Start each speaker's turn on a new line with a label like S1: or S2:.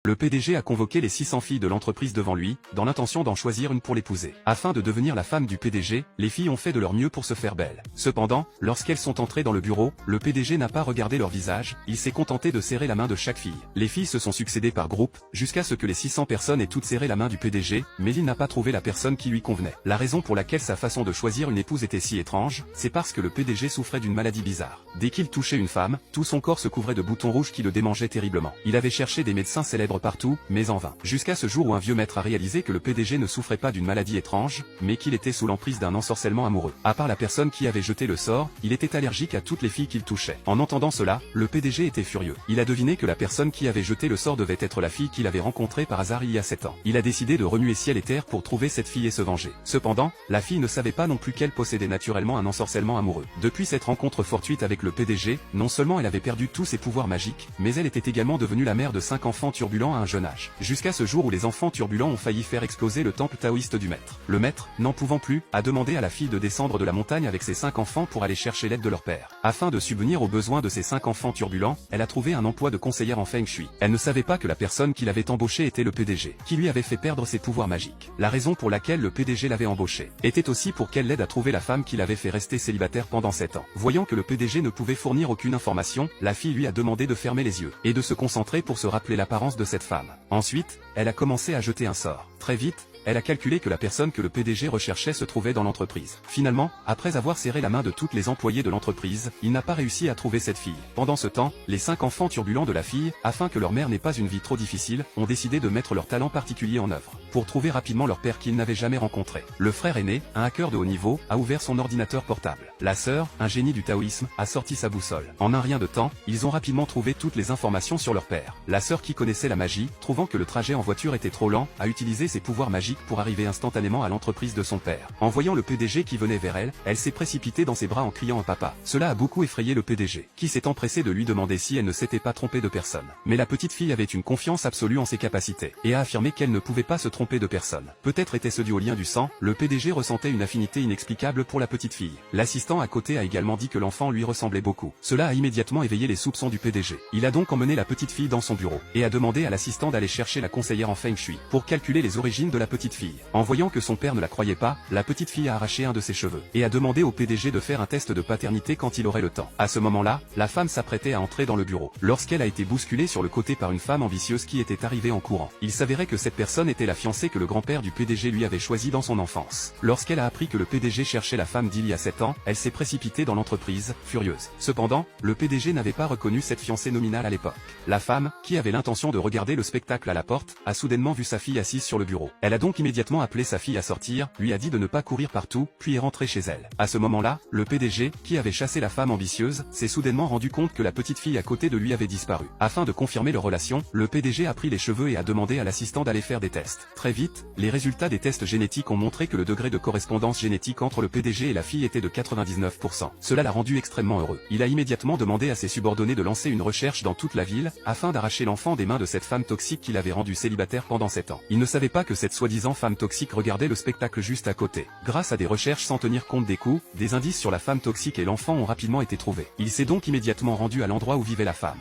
S1: Le PDG a convoqué les 600 filles de l'entreprise devant lui, dans l'intention d'en choisir une pour l'épouser. Afin de devenir la femme du PDG, les filles ont fait de leur mieux pour se faire belles. Cependant, lorsqu'elles sont entrées dans le bureau, le PDG n'a pas regardé leur visage, il s'est contenté de serrer la main de chaque fille. Les filles se sont succédées par groupe, jusqu'à ce que les 600 personnes aient toutes serré la main du PDG, mais il n'a pas trouvé la personne qui lui convenait. La raison pour laquelle sa façon de choisir une épouse était si étrange, c'est parce que le PDG souffrait d'une maladie bizarre. Dès qu'il touchait une femme, tout son corps se couvrait de boutons rouges qui le démangeaient terriblement. Il avait cherché des médecins célèbres partout, mais en vain. Jusqu'à ce jour où un vieux maître a réalisé que le PDG ne souffrait pas d'une maladie étrange, mais qu'il était sous l'emprise d'un ensorcellement amoureux. À part la personne qui avait jeté le sort, il était allergique à toutes les filles qu'il touchait. En entendant cela, le PDG était furieux. Il a deviné que la personne qui avait jeté le sort devait être la fille qu'il avait rencontrée par hasard il y a 7 ans. Il a décidé de remuer ciel et terre pour trouver cette fille et se venger. Cependant, la fille ne savait pas non plus qu'elle possédait naturellement un ensorcellement amoureux. Depuis cette rencontre fortuite avec le PDG, non seulement elle avait perdu tous ses pouvoirs magiques, mais elle était également devenue la mère de 5 enfants turbulents à un jeune âge. Jusqu'à ce jour où les enfants turbulents ont failli faire exploser le temple taoïste du maître. Le maître, n'en pouvant plus, a demandé à la fille de descendre de la montagne avec ses 5 enfants pour aller chercher l'aide de leur père. Afin de subvenir aux besoins de ces 5 enfants turbulents, elle a trouvé un emploi de conseillère en Feng Shui. Elle ne savait pas que la personne qui l'avait embauchée était le PDG, qui lui avait fait perdre ses pouvoirs magiques. La raison pour laquelle le PDG l'avait embauchée était aussi pour qu'elle l'aide à trouver la femme qui l'avait fait rester célibataire pendant 7 ans. Voyant que le PDG ne pouvait fournir aucune information, la fille lui a demandé de fermer les yeux et de se concentrer pour se rappeler l'apparence de cette femme. Ensuite, elle a commencé à jeter un sort. Très vite, elle a calculé que la personne que le PDG recherchait se trouvait dans l'entreprise. Finalement, après avoir serré la main de toutes les employées de l'entreprise, il n'a pas réussi à trouver cette fille. Pendant ce temps, les 5 enfants turbulents de la fille, afin que leur mère n'ait pas une vie trop difficile, ont décidé de mettre leur talent particulier en œuvre, pour trouver rapidement leur père qu'ils n'avaient jamais rencontré. Le frère aîné, un hacker de haut niveau, a ouvert son ordinateur portable. La sœur, un génie du taoïsme, a sorti sa boussole. En un rien de temps, ils ont rapidement trouvé toutes les informations sur leur père. La sœur qui connaissait la magie, trouvant que le trajet en voiture était trop lent, a utilisé ses pouvoirs magiques pour arriver instantanément à l'entreprise de son père. En voyant le PDG qui venait vers elle, elle s'est précipitée dans ses bras en criant à papa. Cela a beaucoup effrayé le PDG, qui s'est empressé de lui demander si elle ne s'était pas trompée de personne. Mais la petite fille avait une confiance absolue en ses capacités, et a affirmé qu'elle ne pouvait pas se tromper de personne. Peut-être était-ce dû au lien du sang, le PDG ressentait une affinité inexplicable pour la petite fille. L'assistant à côté a également dit que l'enfant lui ressemblait beaucoup. Cela a immédiatement éveillé les soupçons du PDG. Il a donc emmené la petite fille dans son bureau, et a demandé à l'assistant d'aller chercher la conseillère en Feng Shui, pour calculer les origines de la petite fille. En voyant que son père ne la croyait pas, la petite fille a arraché un de ses cheveux, et a demandé au PDG de faire un test de paternité quand il aurait le temps. À ce moment-là, la femme s'apprêtait à entrer dans le bureau, lorsqu'elle a été bousculée sur le côté par une femme ambitieuse qui était arrivée en courant. Il s'avérait que cette personne était la fiancée que le grand-père du PDG lui avait choisie dans son enfance. Lorsqu'elle a appris que le PDG cherchait la femme d'il y a 7 ans, elle s'est précipitée dans l'entreprise, furieuse. Cependant, le PDG n'avait pas reconnu cette fiancée nominale à l'époque. La femme, qui avait l'intention de regarder le spectacle à la porte, a soudainement vu sa fille assise sur le bureau. Elle a donc immédiatement appelé sa fille à sortir, lui a dit de ne pas courir partout, puis est rentrée chez elle. À ce moment-là, le PDG, qui avait chassé la femme ambitieuse, s'est soudainement rendu compte que la petite fille à côté de lui avait disparu. Afin de confirmer leur relation, le PDG a pris les cheveux et a demandé à l'assistant d'aller faire des tests. Très vite, les résultats des tests génétiques ont montré que le degré de correspondance génétique entre le PDG et la fille était de 99%. Cela l'a rendu extrêmement heureux. Il a immédiatement demandé à ses subordonnés de lancer une recherche dans toute la ville, afin d'arracher l'enfant des mains de cette femme toxique qu'il avait rendu célibataire pendant 7 ans. Il ne savait pas que cette soi-disant femme toxique regardait le spectacle juste à côté. Grâce à des recherches sans tenir compte des coûts, des indices sur la femme toxique et l'enfant ont rapidement été trouvés. Il s'est donc immédiatement rendu à l'endroit où vivait la femme.